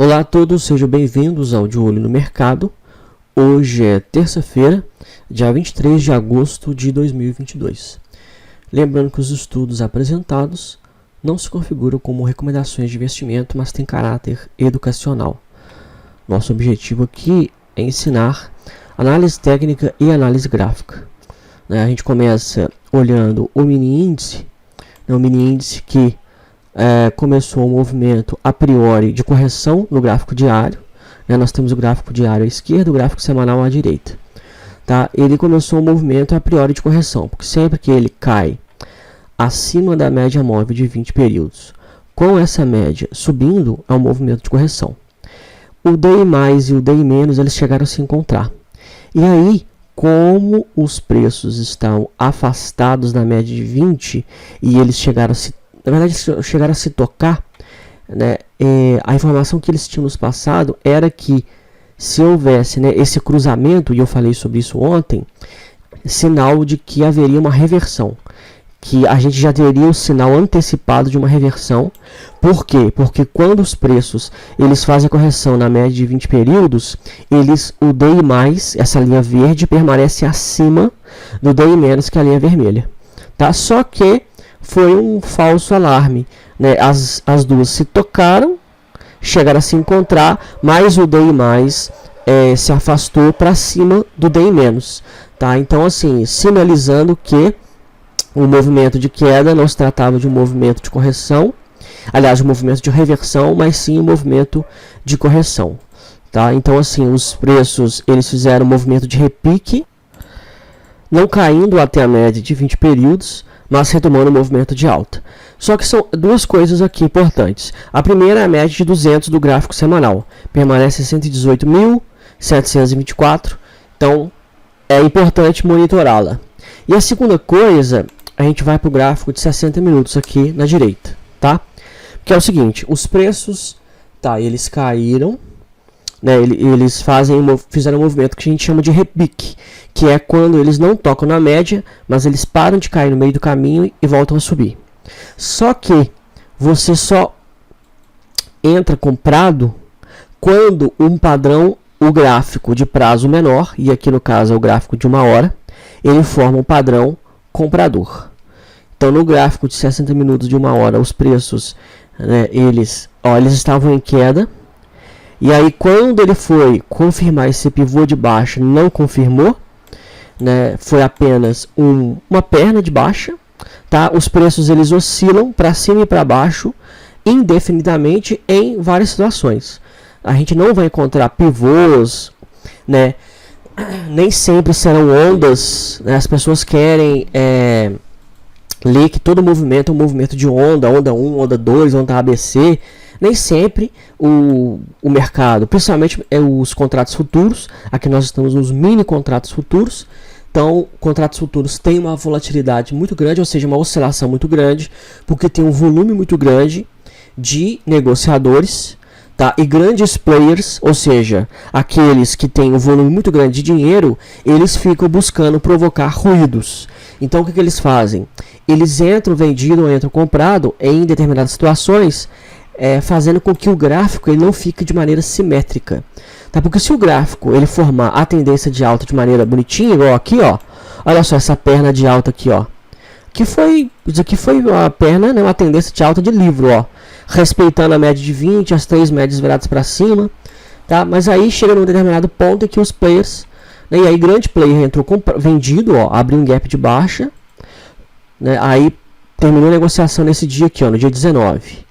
Olá a todos, sejam bem-vindos ao De Olho no Mercado. Hoje é terça-feira, dia 23 de agosto de 2022. Lembrando que os estudos apresentados não se configuram como recomendações de investimento, mas têm caráter educacional. Nosso objetivo aqui é ensinar análise técnica e análise gráfica. A gente começa olhando o mini índice, que começou um movimento a priori de correção no gráfico diário. Nós temos o gráfico diário à esquerda, o gráfico semanal à direita. Tá? Ele começou um movimento a priori de correção, porque sempre que ele cai acima da média móvel de 20 períodos, com essa média subindo, é um movimento de correção. O DI+, e o DI-, eles chegaram a se encontrar. E aí, como os preços estão afastados da média de 20 e eles chegaram a se tocar, né, a informação que eles tinham nos passado era que se houvesse, né, esse cruzamento, e eu falei sobre isso ontem, sinal de que haveria uma reversão, que a gente já teria o sinal antecipado de uma reversão. Por quê? Porque quando os preços eles fazem a correção na média de 20 períodos, o DI+, essa linha verde, permanece acima do DI-, que é a linha vermelha. Tá? Só que foi um falso alarme, né? As duas se tocaram, chegaram a se encontrar, mas o DI+, se afastou para cima do DI-. Tá? Então, assim, sinalizando que o movimento de queda não se tratava de um movimento de correção, aliás, um movimento de reversão, mas sim um movimento de correção. Tá? Então, assim, os preços eles fizeram um movimento de repique, não caindo até a média de 20 períodos, mas retomando o movimento de alta. Só que são duas coisas aqui importantes. A primeira é a média de 200 do gráfico semanal. Permanece em 118.724. Então, é importante monitorá-la. E a segunda coisa, a gente vai para o gráfico de 60 minutos aqui na direita. Tá? Que é o seguinte, os preços, tá, eles caíram, né, eles fizeram um movimento que a gente chama de repique, que é quando eles não tocam na média, mas eles param de cair no meio do caminho e voltam a subir. Só que você só entra comprado quando um padrão, o gráfico de prazo menor, e aqui no caso é o gráfico de 1 hora, ele forma um padrão comprador. Então no gráfico de 60 minutos de 1 hora, os preços, né, eles estavam em queda. E aí quando ele foi confirmar esse pivô de baixa, não confirmou, né, foi apenas uma perna de baixa. Tá? Os preços eles oscilam para cima e para baixo indefinidamente em várias situações. A gente não vai encontrar pivôs, né? Nem sempre serão ondas, né? As pessoas querem ler que todo movimento é um movimento de onda 1, onda 2, onda ABC. Nem sempre o mercado, principalmente os contratos futuros, aqui nós estamos nos mini contratos futuros. Então, contratos futuros têm uma volatilidade muito grande, ou seja, uma oscilação muito grande, porque tem um volume muito grande de negociadores, tá? E grandes players, ou seja, aqueles que têm um volume muito grande de dinheiro, eles ficam buscando provocar ruídos. Então, o que eles fazem? Eles entram vendido ou entram comprado em determinadas situações, fazendo com que o gráfico ele não fique de maneira simétrica. Tá? Porque se o gráfico ele formar a tendência de alta de maneira bonitinha, igual aqui, ó, olha só essa perna de alta aqui, ó, isso aqui foi uma perna, né, uma tendência de alta de livro, ó, respeitando a média de 20, as três médias viradas para cima, tá? Mas aí chega num determinado ponto em que os players, né, e aí grande player entrou vendido, ó, abriu um gap de baixa, né, aí terminou a negociação nesse dia aqui, ó, no dia 19.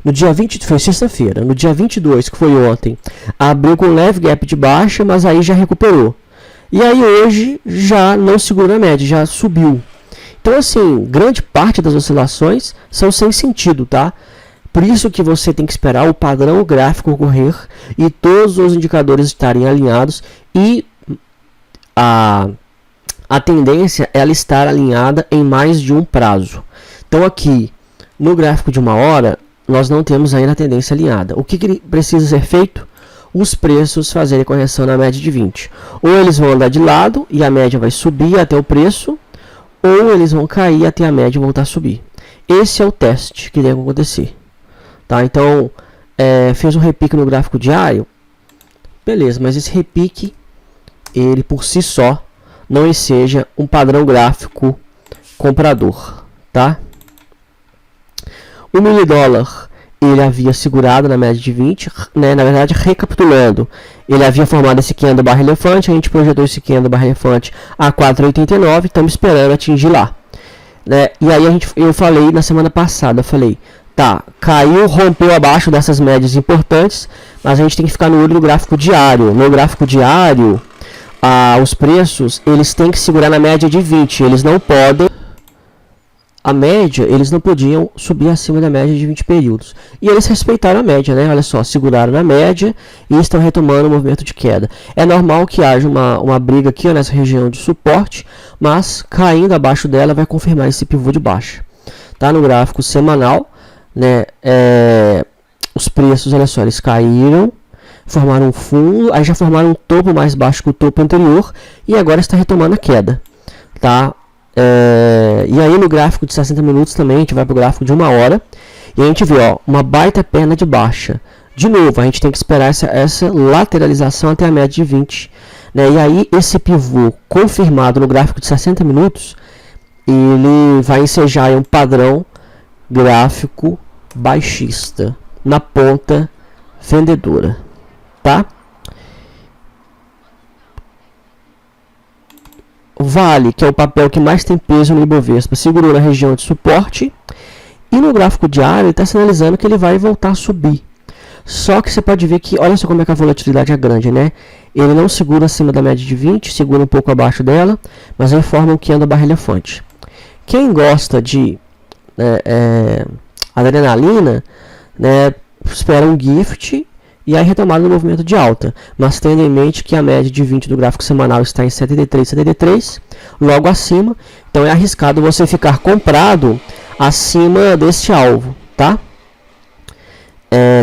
No dia 20, foi sexta-feira, no dia 22, que foi ontem, abriu com leve gap de baixa, mas aí já recuperou. E aí hoje já não segurou a média, já subiu. Então assim, grande parte das oscilações são sem sentido, tá? Por isso que você tem que esperar o padrão gráfico ocorrer e todos os indicadores estarem alinhados e a tendência é ela estar alinhada em mais de um prazo. Então aqui, no gráfico de 1 hora, nós não temos ainda a tendência alinhada. O que precisa ser feito? Os preços fazerem correção na média de 20. Ou eles vão andar de lado e a média vai subir até o preço, ou eles vão cair até a média e voltar a subir. Esse é o teste que deve acontecer. Tá? Então, fez um repique no gráfico diário, beleza, mas esse repique, ele por si só, não enseja um padrão gráfico comprador, tá? O milidólar, ele havia segurado na média de 20, né? Na verdade, recapitulando, ele havia formado esse candle barra elefante, a gente projetou esse candle barra elefante a 4,89, estamos esperando atingir lá, né? E aí eu falei na semana passada, tá, caiu, rompeu abaixo dessas médias importantes, mas a gente tem que ficar no olho do gráfico diário. No gráfico diário, os preços, eles têm que segurar na média de 20, eles não podem, a média, eles não podiam subir acima da média de 20 períodos. E eles respeitaram a média, né? Olha só, seguraram na média e estão retomando o movimento de queda. É normal que haja uma briga aqui, ó, nessa região de suporte, mas caindo abaixo dela vai confirmar esse pivô de baixa. Tá no gráfico semanal, né? Os preços, olha só, eles caíram, formaram um fundo, aí já formaram um topo mais baixo que o topo anterior e agora está retomando a queda, tá? E aí no gráfico de 60 minutos também a gente vai para o gráfico de 1 hora e a gente vê, ó, uma baita perna de baixa. De novo, a gente tem que esperar essa lateralização até a média de 20, né? E aí esse pivô confirmado no gráfico de 60 minutos, ele vai ensejar um padrão gráfico baixista na ponta vendedora, tá? Vale, que é o papel que mais tem peso no Ibovespa, segurou na região de suporte e no gráfico diário ele está sinalizando que ele vai voltar a subir. Só que você pode ver que, olha só como é que a volatilidade é grande, né? Ele não segura acima da média de 20, segura um pouco abaixo dela, mas aí forma um que anda barra elefante. Quem gosta de adrenalina, né, espera um gift e aí retomada no movimento de alta, mas tendo em mente que a média de 20 do gráfico semanal está em 73, logo acima, então é arriscado você ficar comprado acima deste alvo, tá?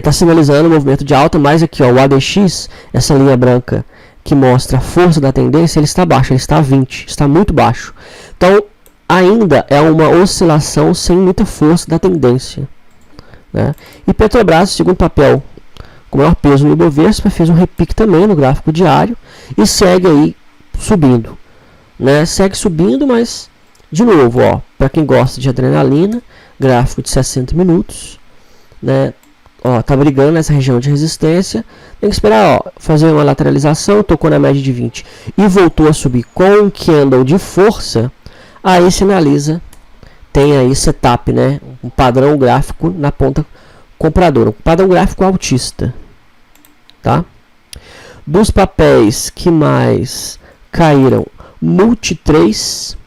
Tá sinalizando o movimento de alta, mas aqui, ó, o ADX, essa linha branca que mostra a força da tendência, ele está baixo, ele está a 20, está muito baixo. Então, ainda é uma oscilação sem muita força da tendência, né? E Petrobras, segundo papel com maior peso no Ibovespa, fez um repique também no gráfico diário e segue aí subindo, né? Segue subindo, mas de novo, ó, para quem gosta de adrenalina, gráfico de 60 minutos, né? Ó, tá brigando nessa região de resistência, tem que esperar, ó, fazer uma lateralização, tocou na média de 20 e voltou a subir com um candle de força, aí sinaliza, tem aí setup, né? Um padrão gráfico na ponta compradora, um padrão gráfico altista, tá? Dos papéis que mais caíram, Multi3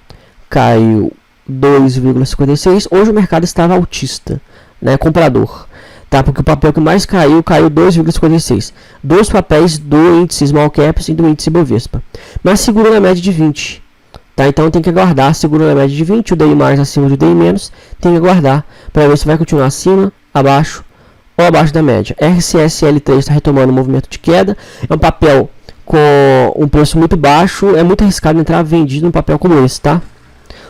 caiu 2,56, hoje o mercado estava altista, né? Comprador, tá? Porque o papel que mais caiu 2,56, dois papéis do índice Small Caps e do índice Bovespa, mas segura na média de 20, tá? Então tem que aguardar, segura na média de 20, o DI mais acima do DI menos, tem que aguardar para ver se vai continuar acima, abaixo ou abaixo da média. RCSL3 está retomando o movimento de queda, é um papel com um preço muito baixo, é muito arriscado entrar vendido num papel como esse, tá?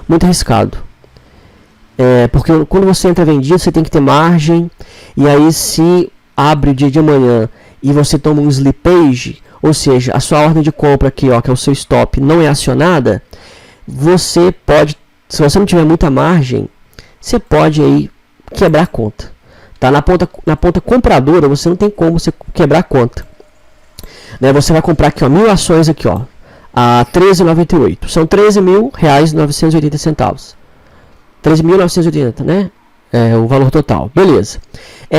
Muito arriscado. Porque quando você entra vendido, você tem que ter margem, e aí se abre o dia de amanhã e você toma um slippage, ou seja, a sua ordem de compra aqui, ó, que é o seu stop, não é acionada, você pode, se você não tiver muita margem, você pode aí quebrar a conta, tá? Na ponta compradora, você não tem como você quebrar a conta, né? Você vai comprar aqui, ó, 1.000 ações aqui, ó, a R$13,98, são R$13.980, 13.980, né? É o valor total, beleza.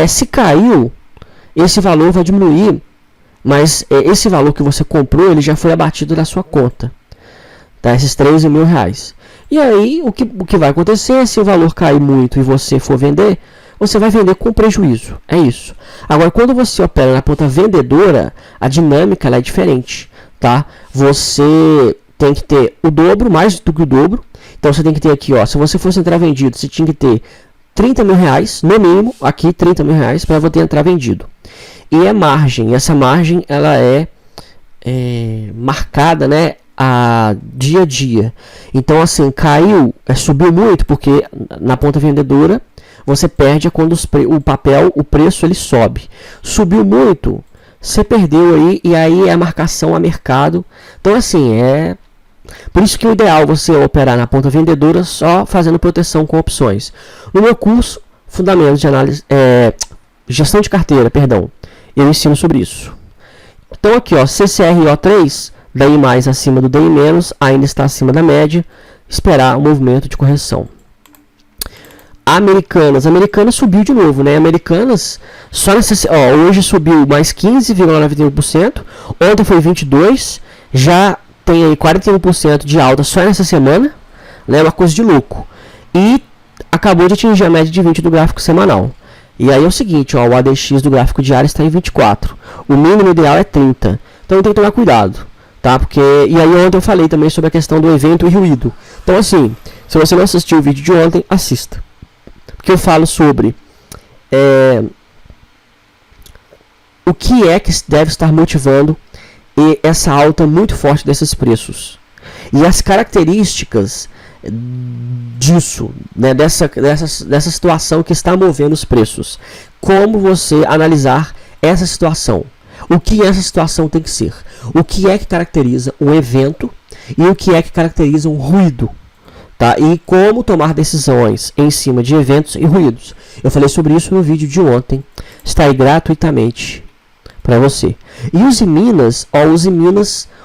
Se caiu, esse valor vai diminuir, mas esse valor que você comprou, ele já foi abatido da sua conta, tá? Esses R$13.000. E aí, o que vai acontecer, se o valor cair muito e você for vender, você vai vender com prejuízo, é isso. Agora, quando você opera na ponta vendedora, a dinâmica ela é diferente, tá? Você tem que ter o dobro, mais do que o dobro. Então você tem que ter aqui, ó, se você fosse entrar vendido, você tinha que ter R$30.000, no mínimo, aqui R$30.000 para você entrar vendido. E a margem, essa margem ela é marcada, né, a dia a dia. Então assim, caiu, subiu muito porque na ponta vendedora você perde é quando o preço ele sobe. Subiu muito, você perdeu aí, e aí é a marcação a mercado. Então assim, por isso que o ideal é você operar na ponta vendedora só fazendo proteção com opções. No meu curso, Fundamentos de Análise, Gestão de Carteira, perdão, eu ensino sobre isso. Então aqui, ó, CCRO3, DI mais acima do DI menos, ainda está acima da média, esperar um movimento de correção. Americanas subiu de novo, né? Americanas, só hoje subiu mais 15,91%, ontem foi 22%, já tem aí 41% de alta só nessa semana, né? Uma coisa de louco. E acabou de atingir a média de 20 do gráfico semanal. E aí é o seguinte, ó, o ADX do gráfico diário está em 24, o mínimo ideal é 30, então tem que tomar cuidado, tá? Porque, e aí ontem eu falei também sobre a questão do evento e ruído. Então assim, se você não assistiu o vídeo de ontem, assista. Porque eu falo sobre o que é que deve estar motivando essa alta muito forte desses preços. E as características disso, né, dessa situação que está movendo os preços. Como você analisar essa situação? O que essa situação tem que ser? O que é que caracteriza um evento e o que é que caracteriza um ruído? Tá? E como tomar decisões em cima de eventos e ruídos. Eu falei sobre isso no vídeo de ontem. Está aí gratuitamente para você. E os Minas,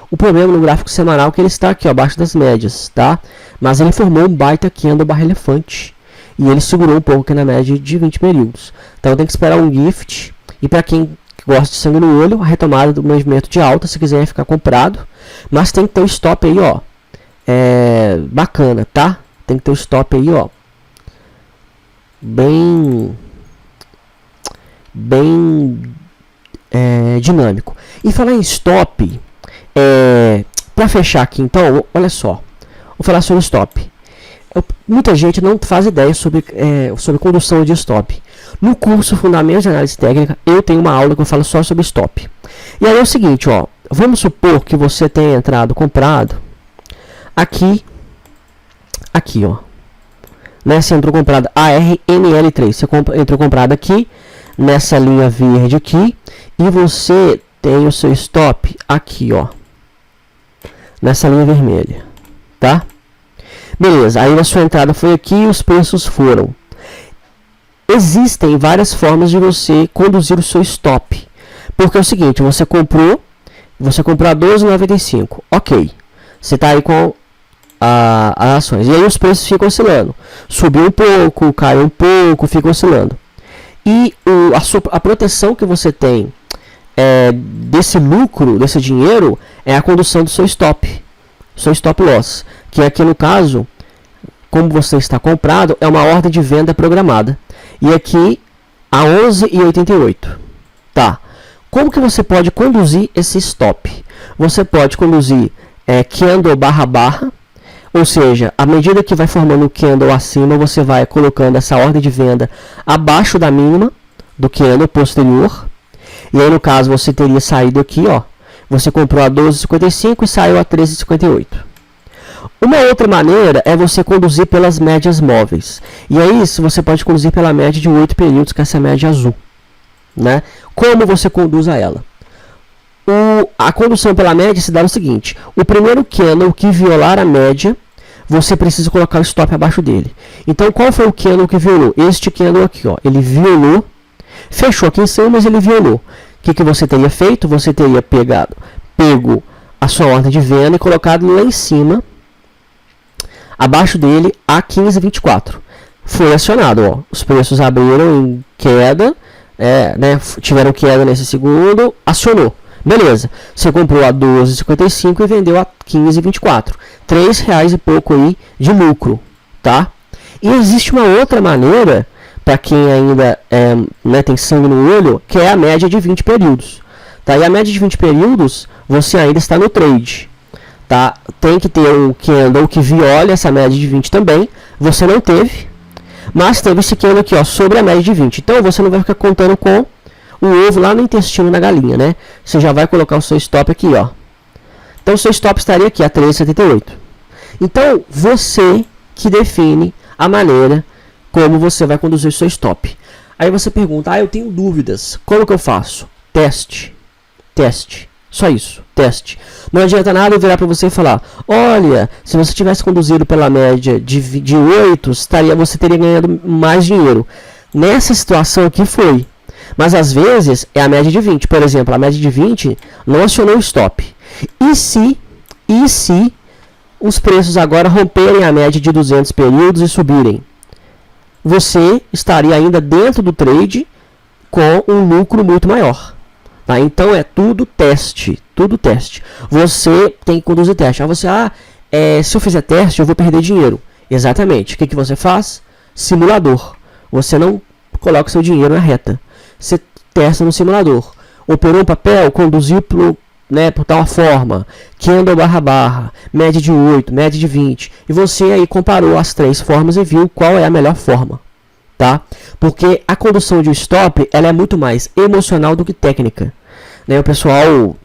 o problema no gráfico semanal é que ele está aqui, ó, abaixo das médias, tá? Mas ele formou um baita candle barra elefante. E ele segurou um pouco aqui na média de 20 períodos. Então tem que esperar um gift. E para quem gosta de sangue no olho, a retomada do movimento de alta, se quiser ficar comprado. Mas tem que ter um stop aí, ó. Bacana, tá? Tem que ter um stop aí, ó. Bem dinâmico. E falar em stop, para fechar aqui, então, olha só. Vou falar sobre stop. Muita gente não faz ideia sobre condução de stop. No curso Fundamentos de Análise Técnica, eu tenho uma aula que eu falo só sobre stop. E aí é o seguinte, ó. Vamos supor que você tenha entrado comprado aqui, ó. Né? Você entrou comprado ARNL3. Você entrou comprado aqui, nessa linha verde aqui. E você tem o seu stop aqui, ó. Nessa linha vermelha. Tá? Beleza. Aí a sua entrada foi aqui e os preços foram. Existem várias formas de você conduzir o seu stop. Porque é o seguinte, você comprou a 12,95. Ok. Você está aí com as ações. E aí os preços ficam oscilando. Subiu um pouco, caiu um pouco, fica oscilando. E a proteção que você tem desse lucro, desse dinheiro, é a condução do seu stop. Seu stop loss. Que aqui no caso, como você está comprado, é uma ordem de venda programada. E aqui a 11,88. Tá. Como que você pode conduzir esse stop? Você pode conduzir candle barra, ou seja, à medida que vai formando o candle acima, você vai colocando essa ordem de venda abaixo da mínima do candle posterior. E aí no caso você teria saído aqui, ó, você comprou a 12,55 e saiu a 13,58. Uma outra maneira é você conduzir pelas médias móveis. E aí você pode conduzir pela média de 8 períodos, que é essa média azul. Né? Como você conduz a ela? A condução pela média se dá no seguinte: o primeiro candle que violar a média, você precisa colocar o stop abaixo dele. Então qual foi o candle que violou? Este candle aqui, ó, ele violou, fechou aqui em cima, mas ele violou. O que você teria feito? Você teria pego a sua ordem de venda e colocado lá em cima, abaixo dele, a 15,24. Foi acionado, ó. Os preços abriram em queda, né, tiveram queda nesse segundo, acionou. Beleza, você comprou a 12,55 e vendeu a 15,24. R$3 e pouco aí de lucro, tá? E existe uma outra maneira, para quem ainda né, tem sangue no olho, que é a média de 20 períodos. Tá? E a média de 20 períodos, você ainda está no trade. Tá? Tem que ter um candle que viole essa média de 20 também. Você não teve, mas teve esse candle aqui, ó, sobre a média de 20. Então você não vai ficar contando com o ovo lá no intestino da galinha, né? Você já vai colocar o seu stop aqui, ó. Então o seu stop estaria aqui, a 13,78. Então você que define a maneira como você vai conduzir o seu stop. Aí você pergunta, eu tenho dúvidas, como que eu faço? Teste, só isso, teste. Não adianta nada eu virar para você e falar, olha, se você tivesse conduzido pela média de 8, você teria ganhado mais dinheiro. Nessa situação aqui foi, mas às vezes é a média de 20, por exemplo, a média de 20 não acionou o stop. E se os preços agora romperem a média de 200 períodos e subirem? Você estaria ainda dentro do trade com um lucro muito maior. Tá? Então é tudo teste, Você tem que conduzir teste. Se eu fizer teste eu vou perder dinheiro. Exatamente. O que você faz? Simulador. Você não coloca o seu dinheiro na reta. Você testa no simulador. Operou um papel, conduziu por tal forma, candle barra, média de 8, média de 20, e você aí comparou as 3 formas e viu qual é a melhor forma, tá? Porque a condução de stop, ela é muito mais emocional do que técnica, né? O pessoal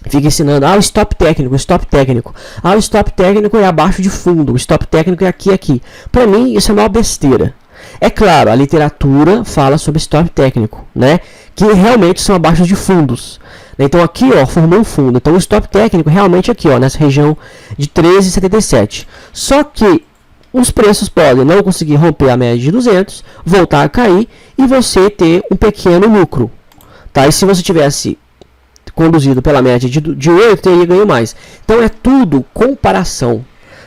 fica ensinando, o stop técnico, o stop técnico é abaixo de fundo, o stop técnico é aqui. Para mim, isso é uma besteira. É claro, a literatura fala sobre stop técnico, né? Que realmente são abaixo de fundos. Então aqui, formou um fundo. Então o stop técnico realmente aqui, nessa região de 13,77. Só que os preços podem não conseguir romper a média de 200, voltar a cair e você ter um pequeno lucro. Tá? E se você tivesse conduzido pela média de 8, teria ganho mais. Então é tudo comparação.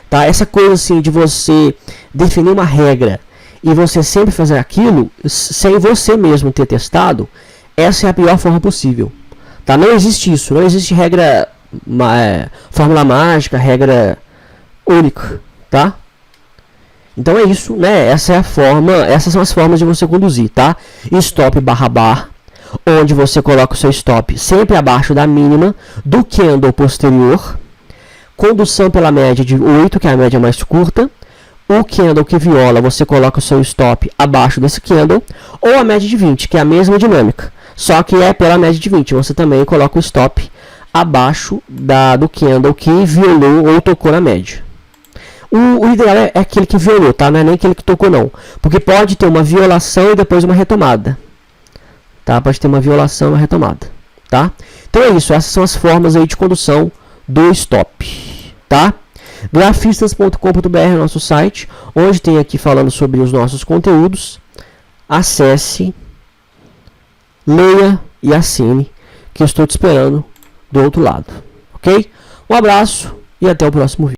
Tá? Essa coisa assim de você definir uma regra e você sempre fazer aquilo sem você mesmo ter testado, essa é a pior forma possível. Tá? Não existe isso, não existe regra, fórmula mágica, regra única, tá? Então é isso, né? Essas são as formas de você conduzir, tá? Stop barra, onde você coloca o seu stop sempre abaixo da mínima do candle posterior. Condução pela média de 8, que é a média mais curta. O candle que viola, você coloca o seu stop abaixo desse candle. Ou a média de 20, que é a mesma dinâmica. Só que é pela média de 20. Você também coloca o stop abaixo do candle que violou ou tocou na média. O ideal é aquele que violou, tá? Não é nem aquele que tocou, não. Porque pode ter uma violação e depois uma retomada. Tá? Pode ter uma violação e uma retomada. Tá? Então é isso. Essas são as formas aí de condução do stop. Tá? Grafistas.com.br é o nosso site, onde tem aqui falando sobre os nossos conteúdos. Acesse, leia e assine, que eu estou te esperando do outro lado, ok? Um abraço e até o próximo vídeo.